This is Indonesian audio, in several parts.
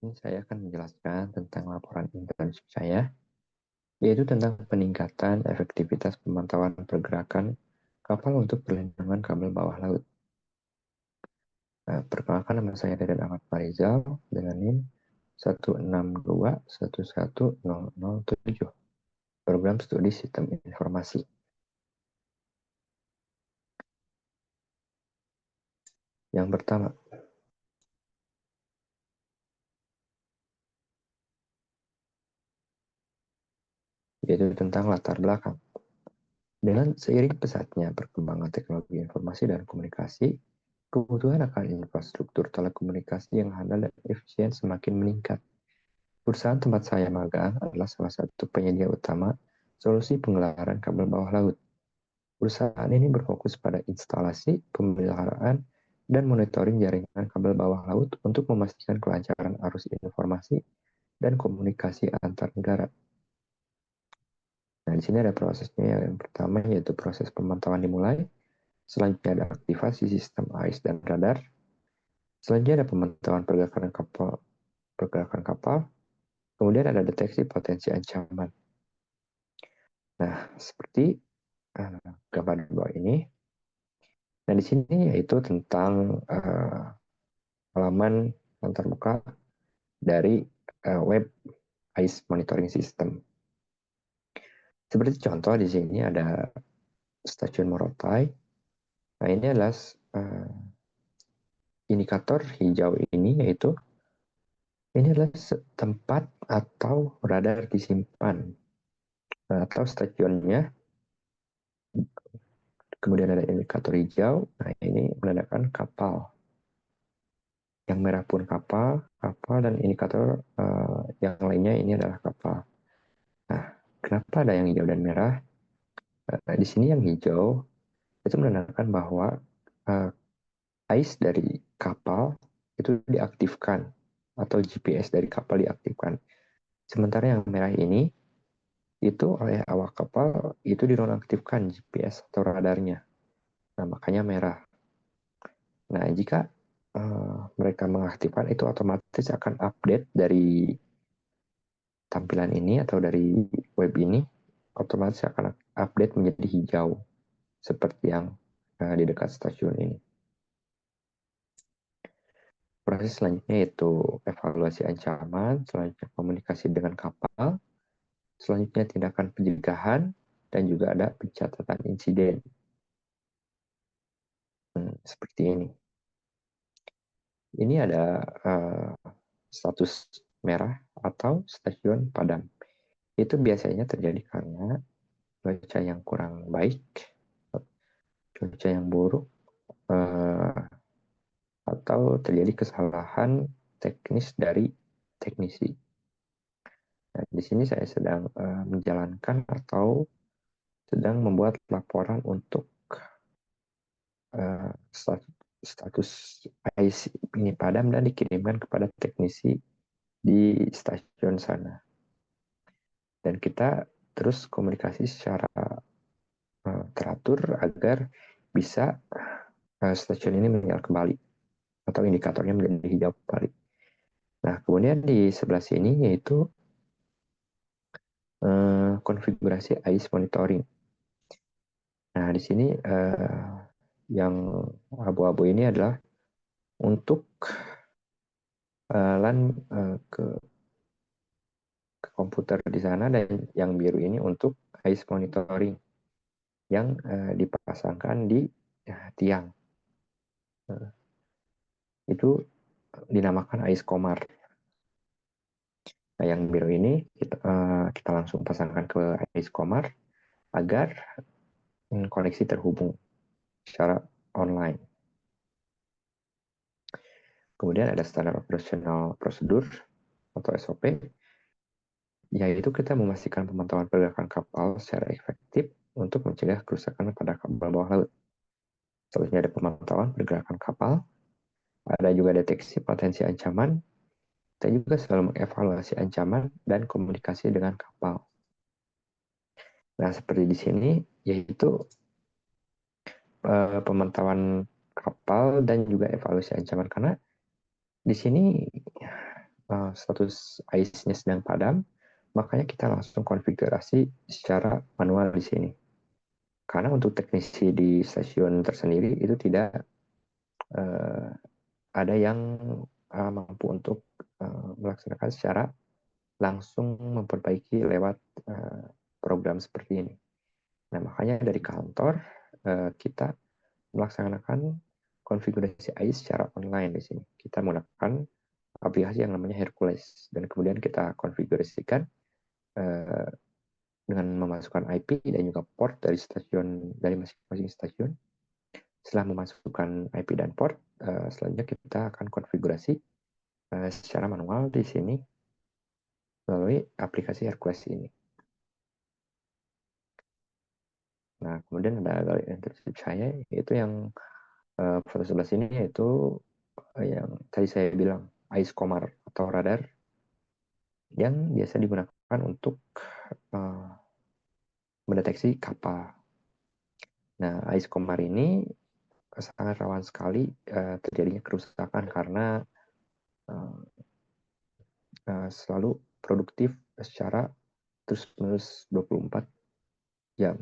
Ini saya akan menjelaskan tentang laporan internship saya, yaitu tentang peningkatan efektivitas pemantauan pergerakan kapal untuk perlindungan kabel bawah laut. Nah, perkenalkan, nama saya Deden Ahmad Farizal dengan NIM 162111007, program studi sistem informasi. Yang pertama, yaitu tentang latar belakang. Dengan seiring pesatnya perkembangan teknologi informasi dan komunikasi, kebutuhan akan infrastruktur telekomunikasi yang handal dan efisien semakin meningkat. Perusahaan tempat saya magang adalah salah satu penyedia utama solusi penggelaran kabel bawah laut. Perusahaan ini berfokus pada instalasi, pemeliharaan, dan monitoring jaringan kabel bawah laut untuk memastikan kelancaran arus informasi dan komunikasi antar negara. Nah, di sini ada prosesnya. Yang pertama yaitu proses pemantauan dimulai. Selanjutnya ada aktivasi sistem AIS dan radar. Selanjutnya ada pemantauan pergerakan kapal. Kemudian ada deteksi potensi ancaman. Nah, seperti gambar di bawah ini. Nah, di sini yaitu tentang halaman yang terbuka dari web AIS Monitoring System. Seperti contoh di sini ada stasiun Morotai. Nah, ini adalah indikator hijau ini, yaitu ini adalah tempat atau radar disimpan atau stasiunnya. Kemudian ada indikator hijau. Nah, ini menandakan kapal. Yang merah pun kapal, dan indikator yang lainnya ini adalah kapal. Nah, kenapa ada yang hijau dan merah? Nah, di sini yang hijau itu menandakan bahwa AIS dari kapal itu diaktifkan atau GPS dari kapal diaktifkan. Sementara yang merah ini itu oleh awak kapal itu dinonaktifkan GPS atau radarnya. Nah, makanya merah. Nah, jika mereka mengaktifkan, itu otomatis akan update dari tampilan ini atau dari web ini, otomatis akan update menjadi hijau seperti yang di dekat stasiun ini. Proses selanjutnya yaitu evaluasi ancaman, selanjutnya komunikasi dengan kapal, selanjutnya tindakan pencegahan, dan juga ada pencatatan insiden. Seperti ini. Ini ada status merah atau stasiun padam. Itu biasanya terjadi karena cuaca yang kurang baik, cuaca yang buruk, atau terjadi kesalahan teknis dari teknisi. Nah, di sini saya sedang menjalankan atau sedang membuat laporan untuk status AIS ini padam dan dikirimkan kepada teknisi di stasiun sana. Dan kita terus komunikasi secara teratur agar bisa stasiun ini menyala kembali atau indikatornya menjadi hijau kembali. Nah, kemudian di sebelah sini yaitu konfigurasi AIS monitoring. Nah, di sini yang abu-abu ini adalah untuk LAN ke komputer di sana, dan yang biru ini untuk AIS monitoring yang dipasangkan di tiang. Itu dinamakan AIS Komar. Nah, yang biru ini kita langsung pasangkan ke AIS Komar agar koneksi terhubung secara online. Kemudian ada standar operasional prosedur atau SOP, yaitu kita memastikan pemantauan pergerakan kapal secara efektif untuk mencegah kerusakan pada kabel bawah laut. Selanjutnya ada pemantauan pergerakan kapal, ada juga deteksi potensi ancaman, dan juga selalu mengevaluasi ancaman dan komunikasi dengan kapal. Nah, seperti di sini, yaitu pemantauan kapal dan juga evaluasi ancaman, karena di sini status ICE-nya sedang padam, makanya kita langsung konfigurasi secara manual di sini. Karena untuk teknisi di stasiun tersendiri itu tidak ada yang mampu untuk melaksanakan secara langsung memperbaiki lewat program seperti ini. Nah, makanya dari kantor kita melaksanakan konfigurasi AI secara online di sini. Kita menggunakan aplikasi yang namanya Hercules dan kemudian kita konfigurasikan dengan memasukkan IP dan juga port dari masing-masing stasiun. Setelah memasukkan IP dan port, selanjutnya kita akan konfigurasi secara manual di sini melalui aplikasi Hercules ini. Nah, kemudian ada galeri internship saya, yaitu yang foto sebelah sini, yaitu yang tadi saya bilang, ICE Comar atau radar yang biasa digunakan untuk mendeteksi kapal. Nah, ICE Comar ini sangat rawan sekali terjadinya kerusakan karena selalu produktif secara terus-menerus 24 jam.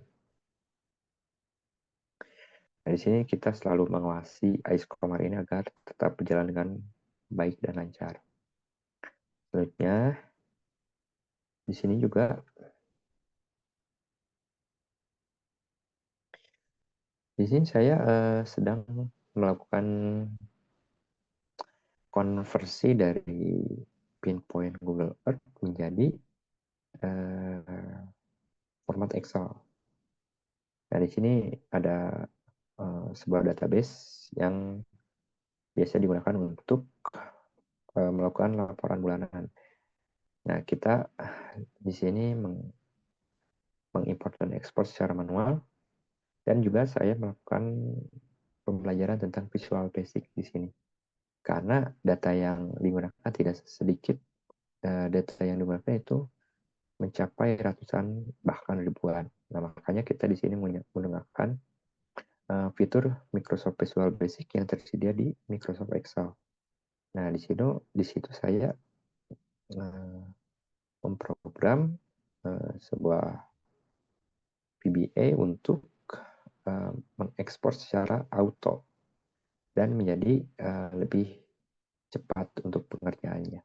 Nah, di sini kita selalu mengawasi ICE Comar ini agar tetap berjalan dengan baik dan lancar. Selanjutnya, di sini juga di sini saya sedang melakukan konversi dari pinpoint Google Earth menjadi format Excel. Nah, di sini ada sebuah database yang biasa digunakan untuk melakukan laporan bulanan. Nah, kita di sini mengimport dan ekspor secara manual, dan juga saya melakukan pembelajaran tentang Visual Basic di sini. Karena data yang digunakan tidak sedikit, data yang digunakan itu mencapai ratusan bahkan ribuan. Nah, makanya kita di sini menggunakan fitur Microsoft Visual Basic yang tersedia di Microsoft Excel. Nah, di situ saya memprogram sebuah VBA untuk mengekspor secara auto dan menjadi lebih cepat untuk pengerjaannya.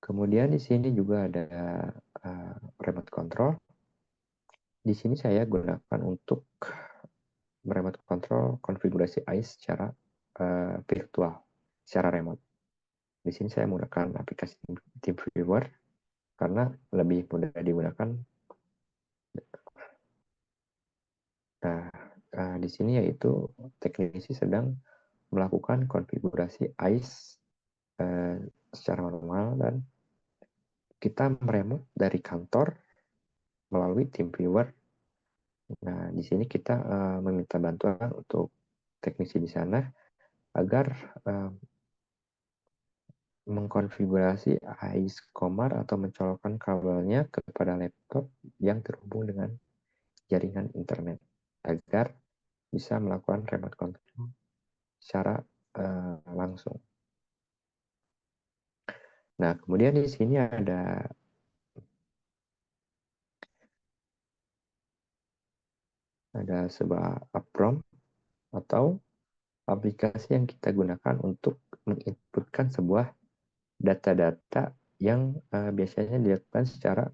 Kemudian di sini juga ada remote control. Di sini saya gunakan untuk remote control konfigurasi ICE secara virtual, secara remote. Di sini saya menggunakan aplikasi TeamViewer karena lebih mudah digunakan. Nah, di sini yaitu teknisi sedang melakukan konfigurasi ICE secara manual dan kita meremote dari kantor melalui TeamViewer. Nah, di sini kita meminta bantuan untuk teknisi di sana agar mengkonfigurasi ICE Comar atau mencolokkan kabelnya kepada laptop yang terhubung dengan jaringan internet agar bisa melakukan remote control secara langsung. Nah, kemudian di sini ada sebuah prompt atau aplikasi yang kita gunakan untuk menginputkan sebuah data-data yang biasanya dilakukan secara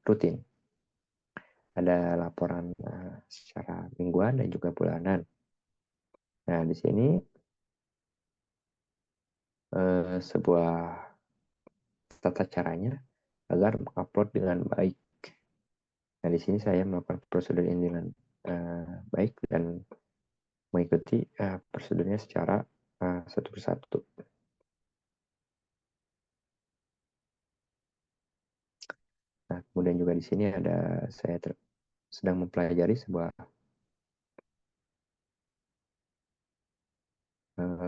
rutin. Ada laporan secara mingguan dan juga bulanan. Nah, di sini sebuah tata caranya agar mengupload dengan baik. Nah, di sini saya melakukan prosedur ini dengan baik dan mengikuti prosedurnya secara satu persatu. Nah, kemudian juga di sini ada saya sedang mempelajari sebuah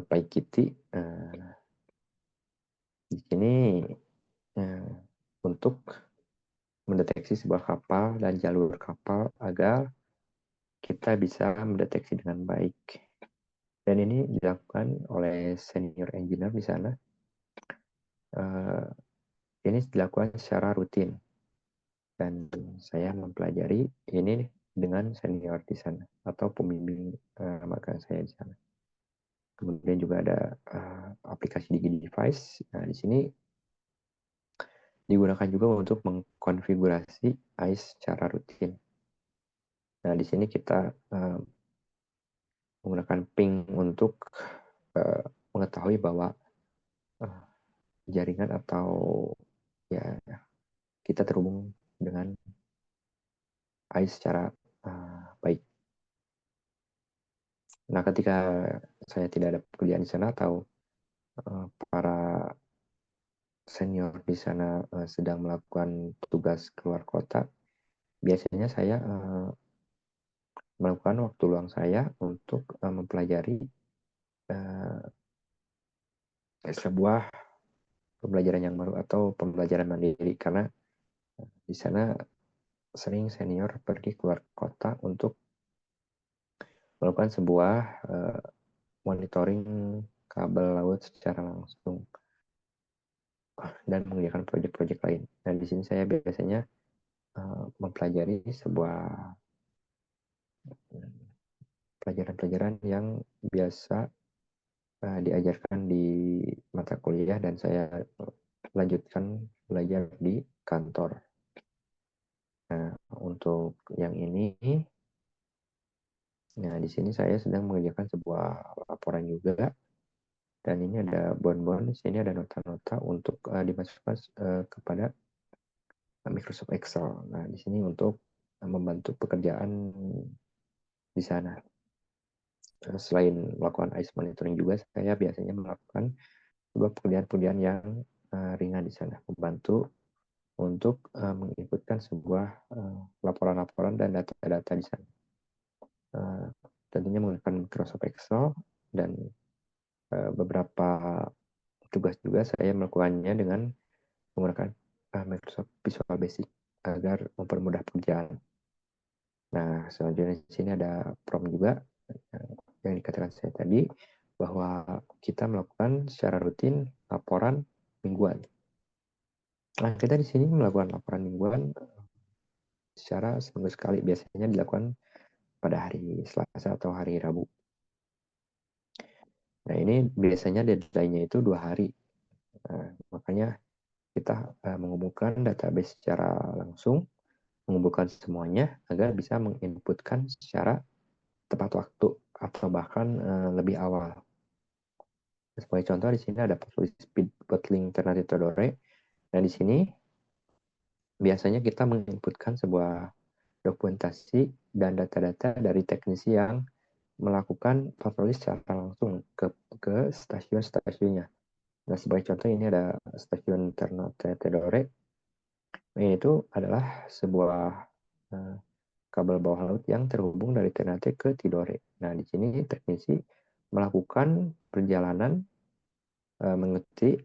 PyKitty. Di sini untuk mendeteksi sebuah kapal dan jalur kapal agar kita bisa mendeteksi dengan baik Dan ini dilakukan oleh senior engineer di sana. Ini dilakukan secara rutin dan saya mempelajari ini dengan senior di sana atau pembimbing magang saya di sana. Kemudian juga ada aplikasi Digi Device. Nah, di sini digunakan juga untuk mengkonfigurasi ICE secara rutin. Nah, di sini kita menggunakan ping untuk mengetahui bahwa jaringan atau ya kita terhubung dengan ICE secara baik. Nah, ketika saya tidak ada pekerjaan di sana atau para senior di sana sedang melakukan tugas keluar kota, biasanya saya melakukan waktu luang saya untuk mempelajari sebuah pembelajaran yang baru atau pembelajaran mandiri, karena di sana sering senior pergi keluar kota untuk melakukan sebuah monitoring kabel laut secara langsung dan mengerjakan proyek-proyek lain. Dan di sini saya biasanya mempelajari sebuah pelajaran-pelajaran yang biasa diajarkan di mata kuliah dan saya lanjutkan belajar di kantor. Nah, untuk yang ini, nah di sini saya sedang mengerjakan sebuah laporan juga, dan ini ada bon-bon, di sini ada nota-nota untuk dimasukkan kepada Microsoft Excel. Nah, di sini untuk membantu pekerjaan di sana. Selain melakukan ICE monitoring juga, saya biasanya melakukan sebuah pekerjaan-pekerjaan yang ringan di sana, membantu untuk menginputkan sebuah laporan-laporan dan data-data di sana. Tentunya menggunakan Microsoft Excel, dan beberapa tugas juga saya melakukannya dengan menggunakan Microsoft Visual Basic agar mempermudah pekerjaan. Nah, selanjutnya di sini ada prompt juga yang dikatakan saya tadi, bahwa kita melakukan secara rutin laporan mingguan. Nah, kita di sini melakukan laporan mingguan secara seminggu sekali, biasanya dilakukan pada hari Selasa atau hari Rabu. Nah, ini biasanya deadline-nya itu 2 hari. Nah, makanya kita mengumpulkan database secara langsung, mengumpulkan semuanya agar bisa menginputkan secara tepat waktu atau bahkan lebih awal. Sebagai contoh di sini ada speed bottling Ternate Todore. Nah, di sini biasanya kita menginputkan sebuah dokumentasi dan data-data dari teknisi yang melakukan patroli secara langsung ke stasiun-stasiunnya. Nah, sebagai contoh ini ada stasiun Ternate Todore. Ini itu adalah sebuah kabel bawah laut yang terhubung dari Ternate ke Tidore. Nah, di sini teknisi melakukan perjalanan mengikuti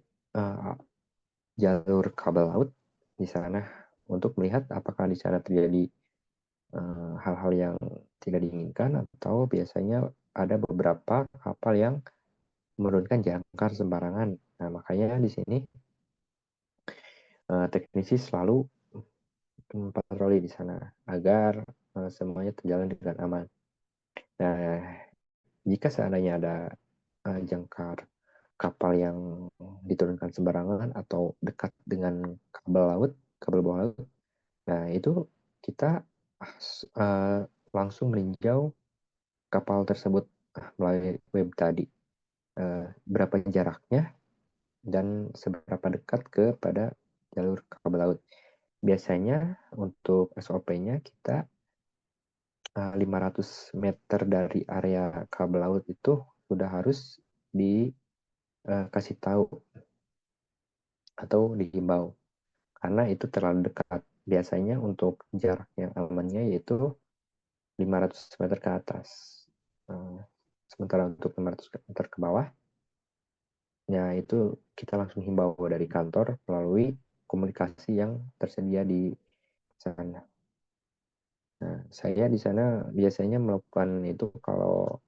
jalur kabel laut di sana untuk melihat apakah di sana terjadi hal-hal yang tidak diinginkan, atau biasanya ada beberapa kapal yang menurunkan jangkar sembarangan. Nah, makanya di sini teknisi selalu patroli di sana agar semuanya terjalan dengan aman. Nah, jika seandainya ada jangkar kapal yang diturunkan sembarangan atau dekat dengan kabel laut, kabel bawah laut, nah itu kita langsung meninjau kapal tersebut melalui web tadi, berapa jaraknya dan seberapa dekat kepada jalur kabel laut. Biasanya untuk SOP-nya kita 500 meter dari area kabel laut itu sudah harus dikasih tahu atau dihimbau, karena itu terlalu dekat. Biasanya untuk jarak yang amannya yaitu 500 meter ke atas. Sementara untuk 500 meter ke bawah, ya itu kita langsung himbau dari kantor melalui komunikasi yang tersedia di sana. Nah, saya di sana biasanya melakukan itu kalau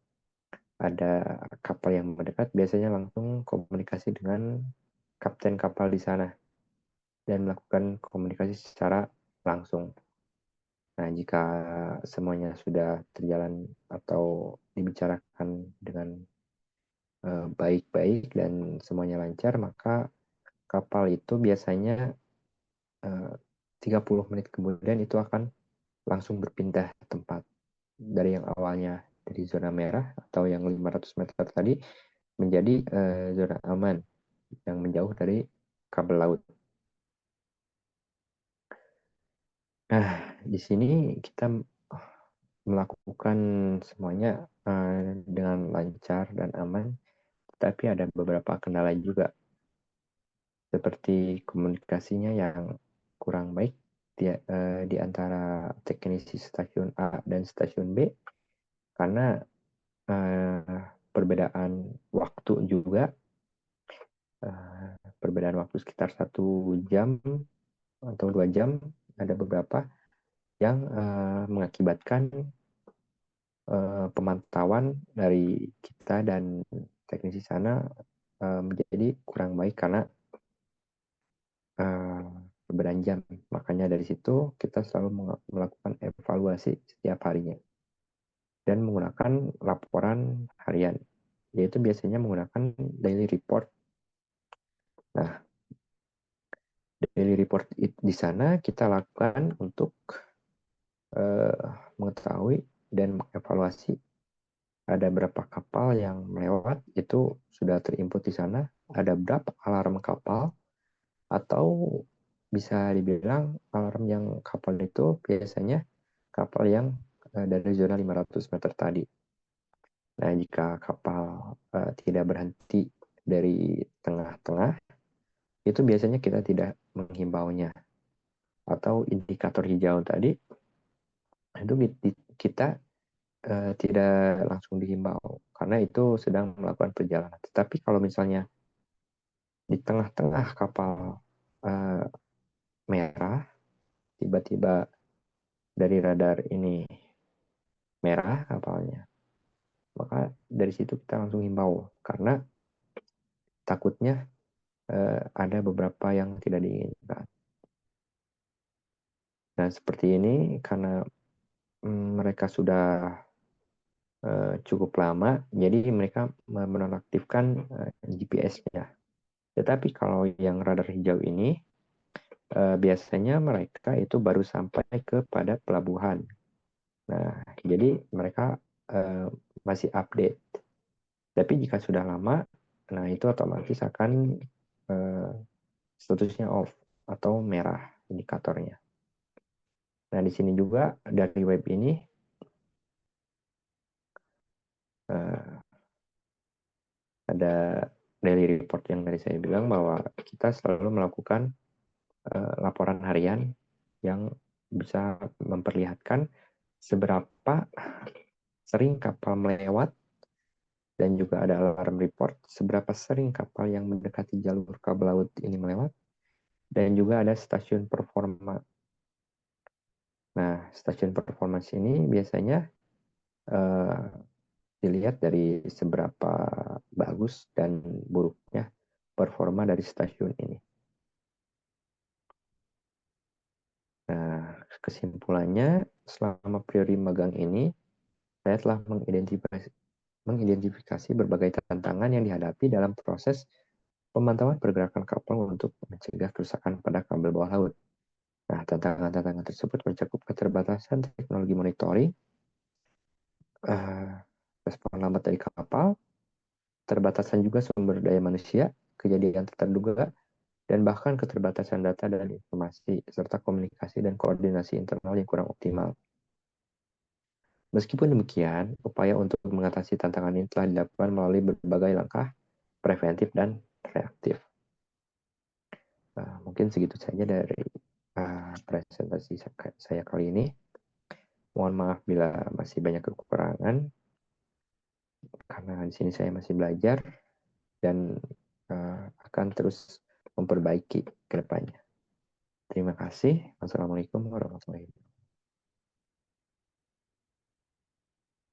ada kapal yang mendekat, biasanya langsung komunikasi dengan kapten kapal di sana dan melakukan komunikasi secara langsung. Nah, jika semuanya sudah terjalan atau dibicarakan dengan baik-baik dan semuanya lancar, maka kapal itu biasanya 30 menit kemudian itu akan langsung berpindah tempat dari yang awalnya dari zona merah atau yang 500 meter tadi menjadi zona aman yang menjauh dari kabel laut. Nah, di sini kita melakukan semuanya dengan lancar dan aman, tapi ada beberapa kendala juga, seperti komunikasinya yang kurang baik di antara teknisi stasiun A dan stasiun B, karena perbedaan waktu juga, perbedaan waktu sekitar 1 jam atau 2 jam, ada beberapa yang mengakibatkan pemantauan dari kita dan teknisi sana menjadi kurang baik karena perbedaan jam. Makanya dari situ kita selalu melakukan evaluasi setiap harinya dan menggunakan laporan harian, yaitu biasanya menggunakan daily report. Nah, daily report di sana kita lakukan untuk mengetahui dan mengevaluasi ada berapa kapal yang melewat, itu sudah terinput di sana, ada berapa alarm kapal, atau bisa dibilang alarm yang kapal itu biasanya kapal yang dari zona 500 meter tadi. Nah, jika kapal tidak berhenti dari tengah-tengah, itu biasanya kita tidak menghimbaunya. Atau indikator hijau tadi, itu kita tidak langsung dihimbau, karena itu sedang melakukan perjalanan. Tetapi kalau misalnya di tengah-tengah kapal merah, tiba-tiba dari radar ini merah kapalnya, maka dari situ kita langsung himbau, karena takutnya ada beberapa yang tidak diinginkan. Nah, seperti ini karena mereka sudah cukup lama, jadi mereka menonaktifkan GPS-nya. Tetapi kalau yang radar hijau ini, biasanya mereka itu baru sampai kepada pelabuhan. Nah, jadi mereka masih update. Tapi jika sudah lama, nah itu otomatis akan statusnya off atau merah indikatornya. Nah, di sini juga dari web ini ada daily report yang dari saya bilang bahwa kita selalu melakukan laporan harian yang bisa memperlihatkan seberapa sering kapal melewat, dan juga ada alarm report seberapa sering kapal yang mendekati jalur kabel laut ini melewat, dan juga ada stasiun performa. Nah, stasiun performa ini biasanya dilihat dari seberapa bagus dan buruknya performa dari stasiun ini. Nah, kesimpulannya, selama priori magang ini, saya telah mengidentifikasi berbagai tantangan yang dihadapi dalam proses pemantauan pergerakan kapal untuk mencegah kerusakan pada kabel bawah laut. Nah, tantangan-tantangan tersebut mencakup keterbatasan teknologi monitoring, respon lambat dari kapal, keterbatasan juga sumber daya manusia, kejadian tak terduga, dan bahkan keterbatasan data dan informasi, serta komunikasi dan koordinasi internal yang kurang optimal. Meskipun demikian, upaya untuk mengatasi tantangan ini telah dilakukan melalui berbagai langkah preventif dan reaktif. Mungkin segitu saja dari presentasi saya kali ini. Mohon maaf bila masih banyak kekurangan, karena di sini saya masih belajar dan akan terus memperbaiki ke depannya. Terima kasih. Wassalamualaikum warahmatullahi wabarakatuh.